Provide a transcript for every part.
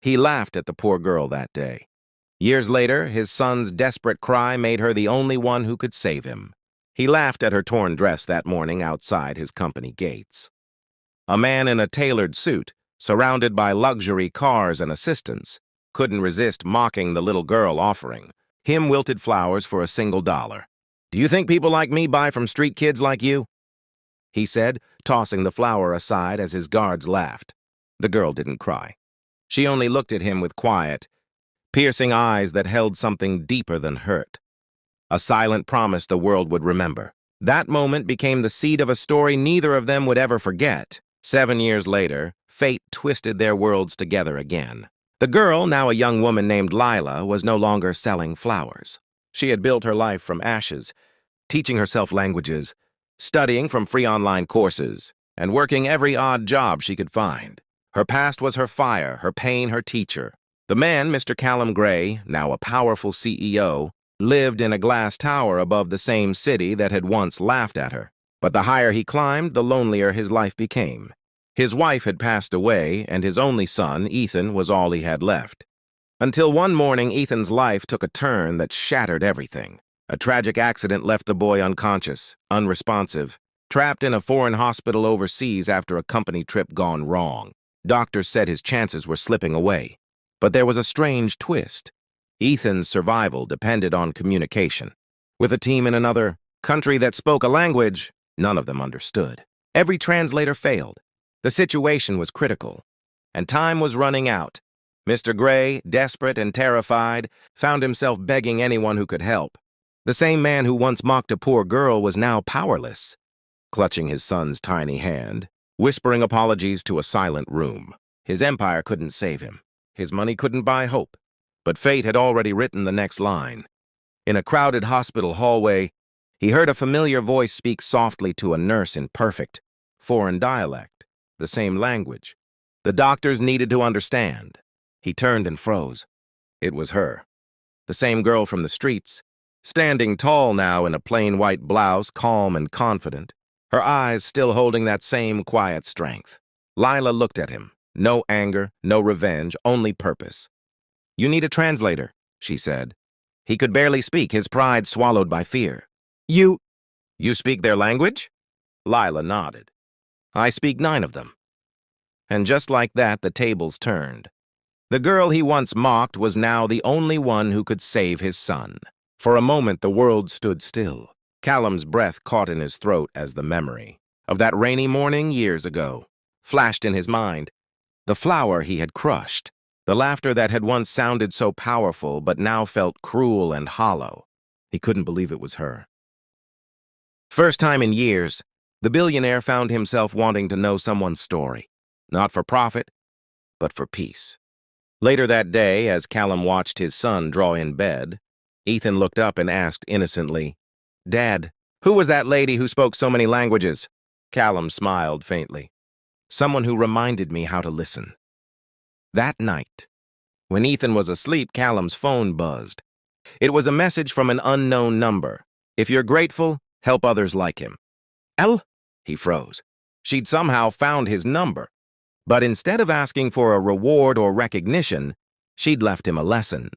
He laughed at the poor girl that day. Years later, his son's desperate cry made her the only one who could save him. He laughed at her torn dress that morning outside his company gates. A man in a tailored suit, surrounded by luxury cars and assistants, couldn't resist mocking the little girl offering him wilted flowers for $1. "Do you think people like me buy from street kids like you?" he said, tossing the flower aside as his guards laughed. The girl didn't cry. She only looked at him with quiet, piercing eyes that held something deeper than hurt. A silent promise the world would remember. That moment became the seed of a story neither of them would ever forget. 7 years later, fate twisted their worlds together again. The girl, now a young woman named Lila, was no longer selling flowers. She had built her life from ashes, teaching herself languages, studying from free online courses, and working every odd job she could find. Her past was her fire, her pain her teacher. The man, Mr. Callum Gray, now a powerful CEO, lived in a glass tower above the same city that had once laughed at her. But the higher he climbed, the lonelier his life became. His wife had passed away, and his only son, Ethan, was all he had left. Until one morning, Ethan's life took a turn that shattered everything. A tragic accident left the boy unconscious, unresponsive, trapped in a foreign hospital overseas after a company trip gone wrong. Doctors said his chances were slipping away. But there was a strange twist. Ethan's survival depended on communication. With a team in another country that spoke a language none of them understood. Every translator failed. The situation was critical, and time was running out. Mr. Gray, desperate and terrified, found himself begging anyone who could help. The same man who once mocked a poor girl was now powerless, clutching his son's tiny hand, whispering apologies to a silent room. His empire couldn't save him. His money couldn't buy hope. But fate had already written the next line. In a crowded hospital hallway, he heard a familiar voice speak softly to a nurse in perfect, foreign dialect. The same language. The doctors needed to understand. He turned and froze. It was her. The same girl from the streets, standing tall now in a plain white blouse, calm and confident, her eyes still holding that same quiet strength. Lila looked at him. No anger, no revenge, only purpose. "You need a translator," she said. He could barely speak, his pride swallowed by fear. You speak their language?" Lila nodded. "I speak 9 of them." And just like that, the tables turned. The girl he once mocked was now the only one who could save his son. For a moment, the world stood still. Callum's breath caught in his throat as the memory of that rainy morning years ago flashed in his mind. The flower he had crushed, the laughter that had once sounded so powerful but now felt cruel and hollow. He couldn't believe it was her. First time in years, the billionaire found himself wanting to know someone's story, not for profit, but for peace. Later that day, as Callum watched his son draw in bed, Ethan looked up and asked innocently, "Dad, who was that lady who spoke so many languages?" Callum smiled faintly. "Someone who reminded me how to listen." That night, when Ethan was asleep, Callum's phone buzzed. It was a message from an unknown number. "If you're grateful, help others like him." He froze. She'd somehow found his number. But instead of asking for a reward or recognition, she'd left him a lesson.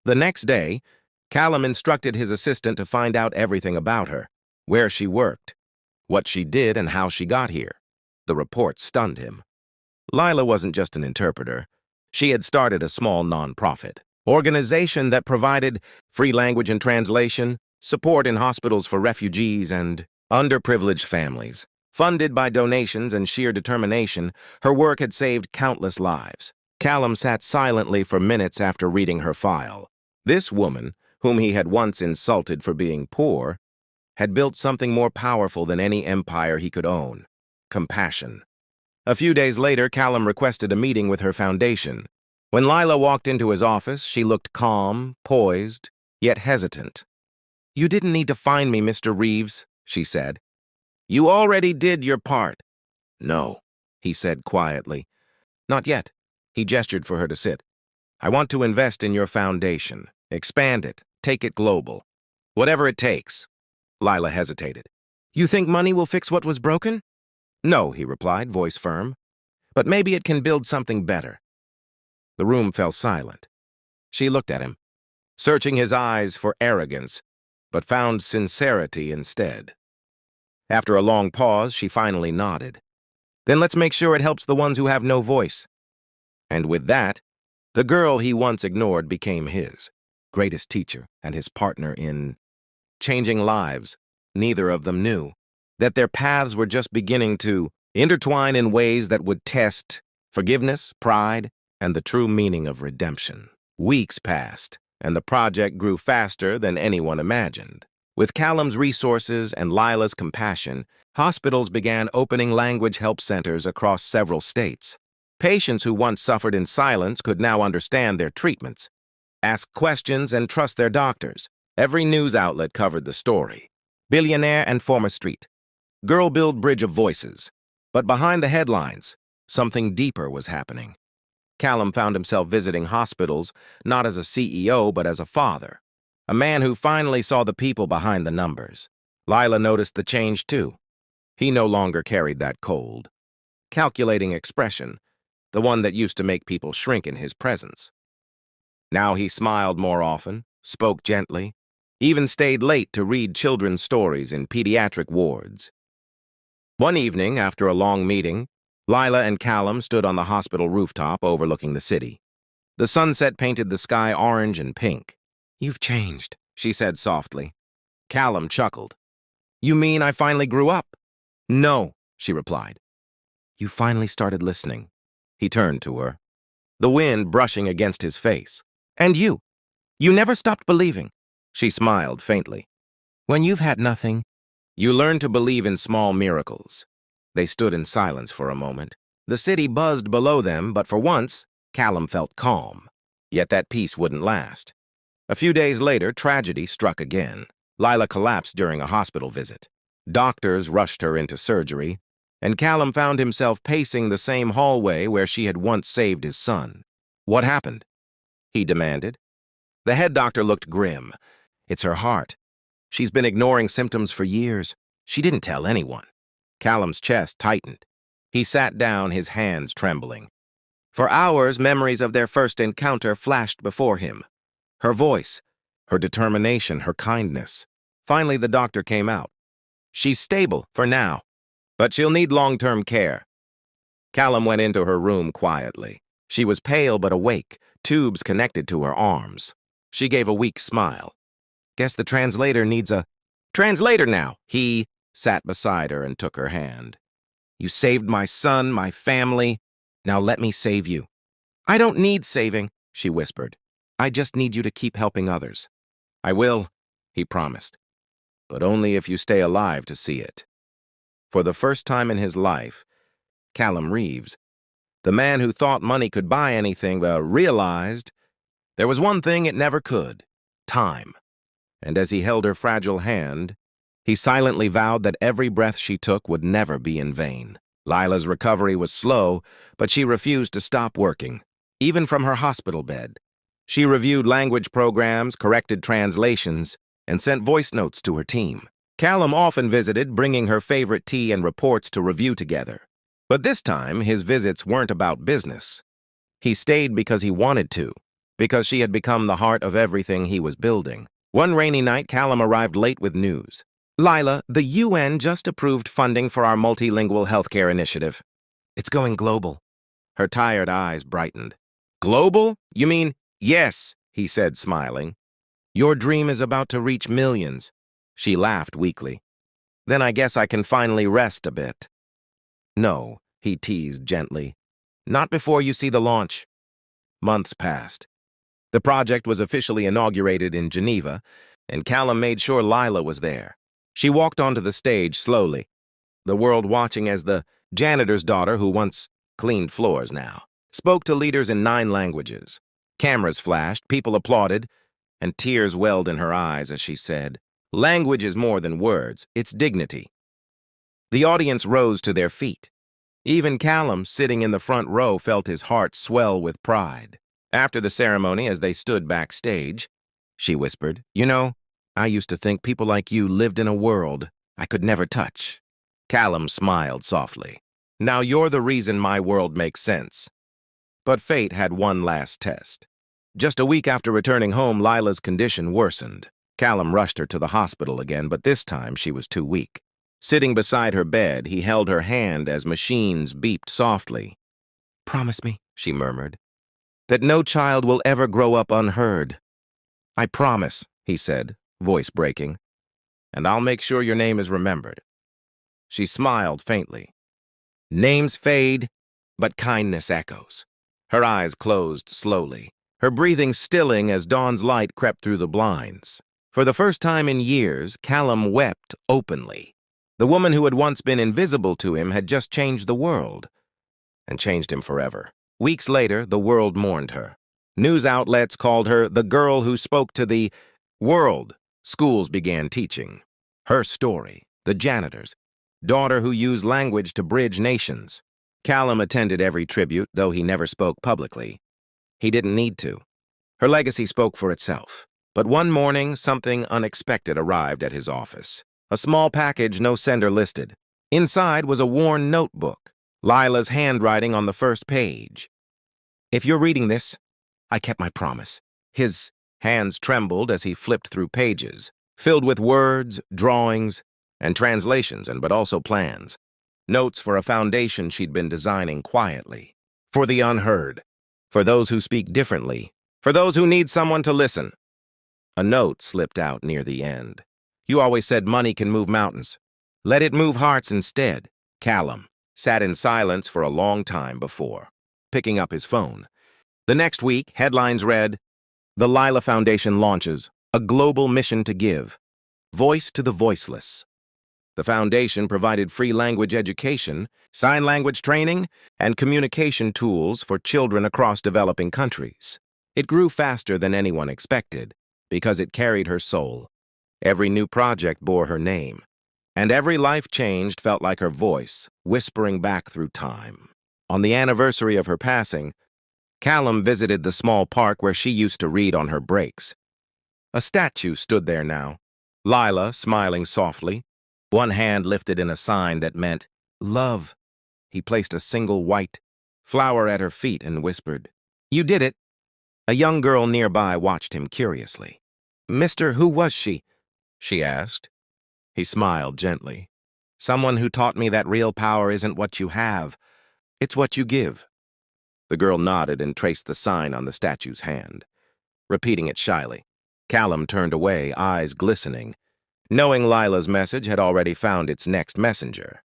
The next day, Callum instructed his assistant to find out everything about her, where she worked, what she did, and how she got here. The report stunned him. Lila wasn't just an interpreter. She had started a small nonprofit organization that provided free language and translation, support in hospitals for refugees and underprivileged families. Funded by donations and sheer determination, her work had saved countless lives. Callum sat silently for minutes after reading her file. This woman, whom he had once insulted for being poor, had built something more powerful than any empire he could own: compassion. A few days later, Callum requested a meeting with her foundation. When Lila walked into his office, she looked calm, poised, yet hesitant. "You didn't need to find me, Mr. Reeves," she said. "You already did your part." "No," he said quietly. "Not yet." He gestured for her to sit. "I want to invest in your foundation, expand it, take it global. Whatever it takes." Lila hesitated. "You think money will fix what was broken?" "No," he replied, voice firm. "But maybe it can build something better." The room fell silent. She looked at him, searching his eyes for arrogance, but found sincerity instead. After a long pause, she finally nodded. Then let's make sure it helps the ones who have no voice. And with that, the girl he once ignored became his greatest teacher and his partner in changing lives. Neither of them knew that their paths were just beginning to intertwine in ways that would test forgiveness, pride, and the true meaning of redemption. Weeks passed, and the project grew faster than anyone imagined. With Callum's resources and Lila's compassion, hospitals began opening language help centers across several states. Patients who once suffered in silence could now understand their treatments, ask questions, and trust their doctors. Every news outlet covered the story. Billionaire and former street. Girl build bridge of voices. But behind the headlines, something deeper was happening. Callum found himself visiting hospitals, not as a CEO, but as a father. A man who finally saw the people behind the numbers. Lila noticed the change too. He no longer carried that cold, calculating expression, the one that used to make people shrink in his presence. Now he smiled more often, spoke gently, even stayed late to read children's stories in pediatric wards. One evening, after a long meeting, Lila and Callum stood on the hospital rooftop overlooking the city. The sunset painted the sky orange and pink. "You've changed," she said softly. Callum chuckled. "You mean I finally grew up?" "No," she replied. "You finally started listening." He turned to her, the wind brushing against his face. "And you never stopped believing." She smiled faintly. "When you've had nothing, you learn to believe in small miracles." They stood in silence for a moment. The city buzzed below them, but for once, Callum felt calm. Yet that peace wouldn't last. A few days later, tragedy struck again. Lila collapsed during a hospital visit. Doctors rushed her into surgery, and Callum found himself pacing the same hallway where she had once saved his son. "What happened?" he demanded. The head doctor looked grim. "It's her heart. She's been ignoring symptoms for years. She didn't tell anyone." Callum's chest tightened. He sat down, his hands trembling. For hours, memories of their first encounter flashed before him. Her voice, her determination, her kindness. Finally, the doctor came out. "She's stable for now, but she'll need long-term care." Callum went into her room quietly. She was pale but awake, tubes connected to her arms. She gave a weak smile. "Guess the translator needs a translator now." He sat beside her and took her hand. "You saved my son, my family. Now let me save you." "I don't need saving," she whispered. "I just need you to keep helping others." "I will," he promised, "but only if you stay alive to see it." For the first time in his life, Callum Reeves, the man who thought money could buy anything, realized there was one thing it never could: time. And as he held her fragile hand, he silently vowed that every breath she took would never be in vain. Lila's recovery was slow, but she refused to stop working, even from her hospital bed. She reviewed language programs, corrected translations, and sent voice notes to her team. Callum often visited, bringing her favorite tea and reports to review together. But this time, his visits weren't about business. He stayed because he wanted to, because she had become the heart of everything he was building. One rainy night, Callum arrived late with news. "Lila, the UN just approved funding for our multilingual healthcare initiative. It's going global." Her tired eyes brightened. "Global? You mean?" "Yes," he said, smiling. "Your dream is about to reach millions." She laughed weakly. "Then I guess I can finally rest a bit." "No," he teased gently. "Not before you see the launch." Months passed. The project was officially inaugurated in Geneva, and Callum made sure Lila was there. She walked onto the stage slowly, the world watching as the janitor's daughter, who once cleaned floors now, spoke to leaders in 9 languages. Cameras flashed, people applauded, and tears welled in her eyes as she said, "Language is more than words, it's dignity." The audience rose to their feet. Even Callum, sitting in the front row, felt his heart swell with pride. After the ceremony, as they stood backstage, she whispered, "You know, I used to think people like you lived in a world I could never touch." Callum smiled softly. "Now you're the reason my world makes sense." But fate had one last test. Just a week after returning home, Lila's condition worsened. Callum rushed her to the hospital again, but this time she was too weak. Sitting beside her bed, he held her hand as machines beeped softly. "Promise me," she murmured, "that no child will ever grow up unheard." "I promise," he said, voice breaking, "and I'll make sure your name is remembered." She smiled faintly. Names fade, but kindness echoes. Her eyes closed slowly, her breathing stilling as dawn's light crept through the blinds. For the first time in years, Callum wept openly. The woman who had once been invisible to him had just changed the world, and changed him forever. Weeks later, the world mourned her. News outlets called her the girl who spoke to the world. Schools began teaching. Her story, the janitor's daughter who used language to bridge nations. Callum attended every tribute, though he never spoke publicly. He didn't need to. Her legacy spoke for itself. But one morning, something unexpected arrived at his office. A small package no sender listed. Inside was a worn notebook, Lila's handwriting on the first page. "If you're reading this, I kept my promise." His hands trembled as he flipped through pages, filled with words, drawings, and translations, but also plans. Notes for a foundation she'd been designing quietly. For the unheard. For those who speak differently. For those who need someone to listen. A note slipped out near the end. "You always said money can move mountains. Let it move hearts instead." Callum sat in silence for a long time before picking up his phone. The next week, headlines read, "The Lila Foundation launches a global mission to give voice to the voiceless." The foundation provided free language education, sign language training, and communication tools for children across developing countries. It grew faster than anyone expected because it carried her soul. Every new project bore her name, and every life changed felt like her voice, whispering back through time. On the anniversary of her passing, Callum visited the small park where she used to read on her breaks. A statue stood there now, Lila smiling softly, one hand lifted in a sign that meant love. He placed a single white flower at her feet and whispered, "You did it." A young girl nearby watched him curiously. "Mister, who was she?" she asked. He smiled gently. "Someone who taught me that real power isn't what you have, it's what you give." The girl nodded and traced the sign on the statue's hand, repeating it shyly. Callum turned away, eyes glistening, knowing Lila's message had already found its next messenger.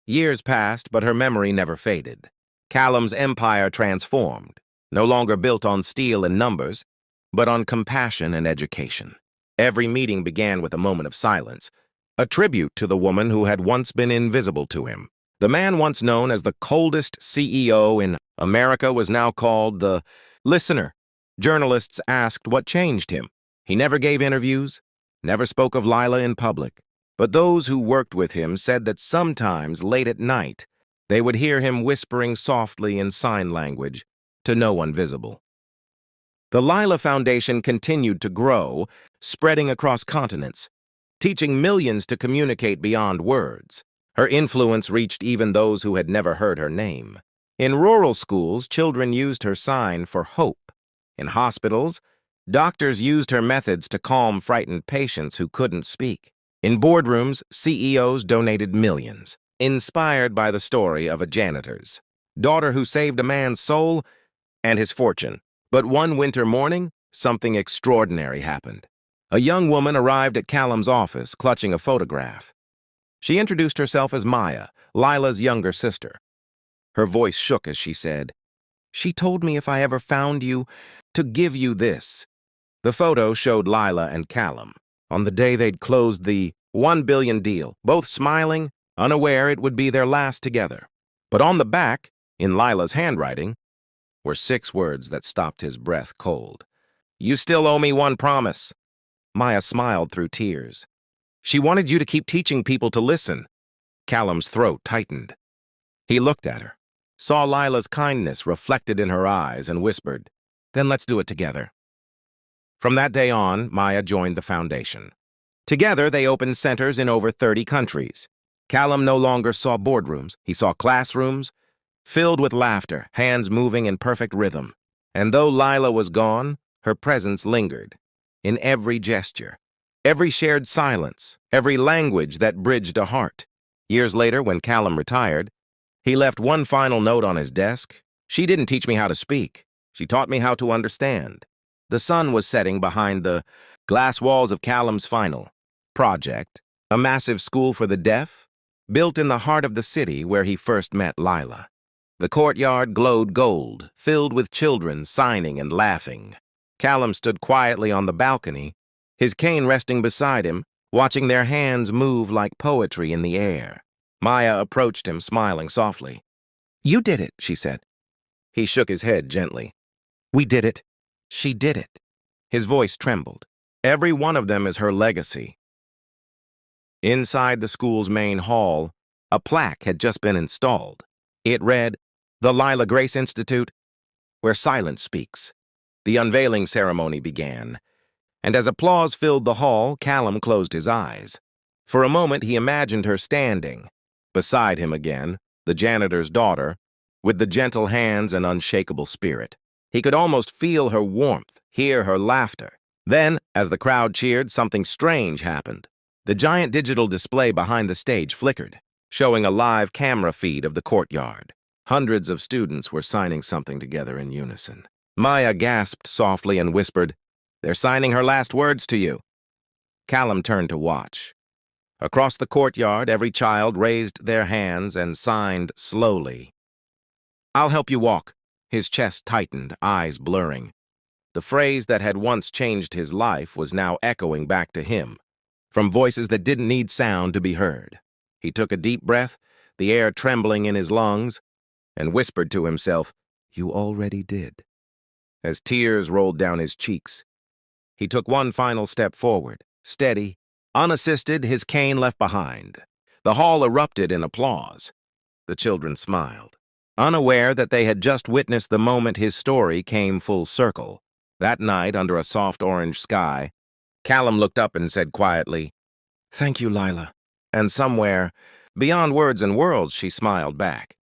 Years passed, but her memory never faded. Callum's empire transformed, no longer built on steel and numbers, but on compassion and education. Every meeting began with a moment of silence, a tribute to the woman who had once been invisible to him. The man once known as the coldest CEO in America was now called the listener. Journalists asked what changed him. He never gave interviews, never spoke of Lila in public, but those who worked with him said that sometimes late at night, they would hear him whispering softly in sign language to no one visible. The Lila Foundation continued to grow, spreading across continents, teaching millions to communicate beyond words. Her influence reached even those who had never heard her name. In rural schools, children used her sign for hope. In hospitals, doctors used her methods to calm frightened patients who couldn't speak. In boardrooms, CEOs donated millions, inspired by the story of a janitor's daughter who saved a man's soul and his fortune. But one winter morning, something extraordinary happened. A young woman arrived at Callum's office, clutching a photograph. She introduced herself as Maya, Lila's younger sister. Her voice shook as she said, "She told me if I ever found you, to give you this." The photo showed Lila and Callum on the day they'd closed the $1 billion deal, both smiling, unaware it would be their last together. But on the back, in Lila's handwriting, were 6 words that stopped his breath cold. "You still owe me one promise." Maya smiled through tears. "She wanted you to keep teaching people to listen." Callum's throat tightened. He looked at her, saw Lila's kindness reflected in her eyes, and whispered, "Then let's do it together." From that day on, Maya joined the foundation. Together, they opened centers in over 30 countries. Callum no longer saw boardrooms. He saw classrooms, filled with laughter, hands moving in perfect rhythm. And though Lila was gone, her presence lingered. In every gesture, every shared silence, every language that bridged a heart. Years later, when Callum retired, he left one final note on his desk. "She didn't teach me how to speak. She taught me how to understand." The sun was setting behind the glass walls of Callum's final project, a massive school for the deaf, built in the heart of the city where he first met Lila. The courtyard glowed gold, filled with children signing and laughing. Callum stood quietly on the balcony, his cane resting beside him, watching their hands move like poetry in the air. Maya approached him, smiling softly. "You did it," she said. He shook his head gently. "We did it. She did it." His voice trembled. Every one of them is her legacy. Inside the school's main hall, a plaque had just been installed. It read, "The Lila Grace Institute, where silence speaks." The unveiling ceremony began, and as applause filled the hall, Callum closed his eyes. For a moment, he imagined her standing. Beside him again, the janitor's daughter, with the gentle hands and unshakable spirit. He could almost feel her warmth, hear her laughter. Then, as the crowd cheered, something strange happened. The giant digital display behind the stage flickered, showing a live camera feed of the courtyard. Hundreds of students were signing something together in unison. Maya gasped softly and whispered, "They're signing her last words to you." Callum turned to watch. Across the courtyard, every child raised their hands and signed slowly. "I'll help you walk." His chest tightened, eyes blurring. The phrase that had once changed his life was now echoing back to him, from voices that didn't need sound to be heard. He took a deep breath, the air trembling in his lungs, and whispered to himself, "You already did." As tears rolled down his cheeks, he took one final step forward, steady, unassisted, his cane left behind. The hall erupted in applause. The children smiled, unaware that they had just witnessed the moment his story came full circle. That night, under a soft orange sky, Callum looked up and said quietly, "Thank you, Lila." And somewhere, beyond words and worlds, she smiled back.